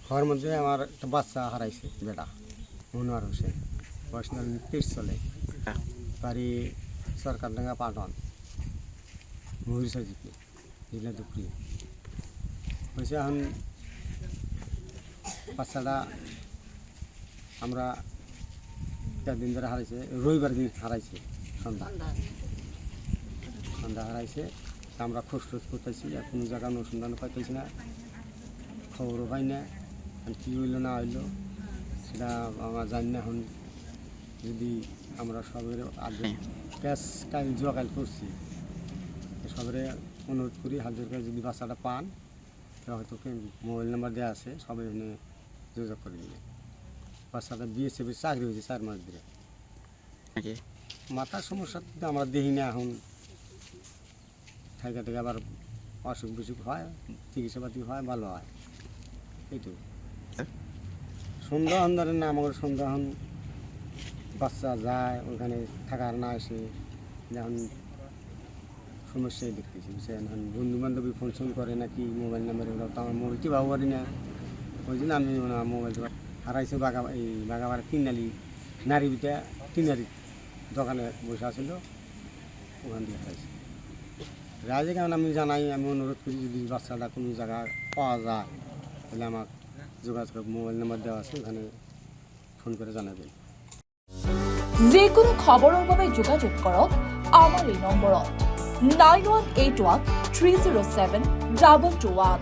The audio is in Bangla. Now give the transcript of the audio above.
ঘর মধ্যে আমার একটা বাচ্চা হারাইছে, বেটা মনোয়ার হোসেন, বয়স 30 চলে, বাড়ি সরকারডাঙ্গা পাটন, মহিষা জিপি, জেলা দুপুরি হয়েছে। এখন বাচ্চাটা আমরা দিন ধরে হারাইছে, রবিবার দিন হারাইছে, সন্ধ্যা হারাইছে। আমরা খোঁজ টোজ করতেছি, কোনো জায়গা অনুসন্ধান পাইতেছি না, খবরও পাই না। কী হইলো না হইলো সেটা আমরা জানি না। এখন যদি আমরা সবের আগে ক্যাশ টাইম জোগাড় করছি, সবের অনুরোধ করি হাজার করে যদি বাচ্চাটা পান হয়তো মোবাইল নাম্বার দেওয়া আছে, সবাই এখানে যোগাযোগ করে দিলে। বাচ্চাটা বিএসএফের চাকরি হয়েছে 4 মাস ধরে। মাথার সমস্যা আমরা দেখি না, এখন থেকে আবার অসুখ বিসুখ হয়, চিকিৎসাপাতি হয়, ভালো হয়। এইটু সন্ধ্যা ধরেন না, আমাদের সন্ধ্যা বাচ্চা যায় ওখানে থাকার না এসে, যখন সমস্যায় দেখতেছি বুঝছেন। এখন বন্ধু বান্ধবী ফোন করে নাকি মোবাইল নাম্বারে, ওরা তো আমার মোবাইলটি পাবো পারি না। ওই জন্য আমি মোবাইল হারাইছে। বাগাবার তিনালি নারী বিটা তিনারি দোকানে বসে আসছিল, ওখান দিয়ে হারাইছে। রাজে কেমন আমি জানাই, আমি অনুরোধ করি যদি বাচ্চাটা কোনো জায়গায় পাওয়া যায় তাহলে আমার যোগাযোগ মোবাইল নাম্বার দেওয়া আছে, ওখানে ফোন করে জানাবেন। যিকোনো খবৰৰ বাবে যোগাযোগ কৰক আমাৰ এই নম্বৰত 9181 307 221।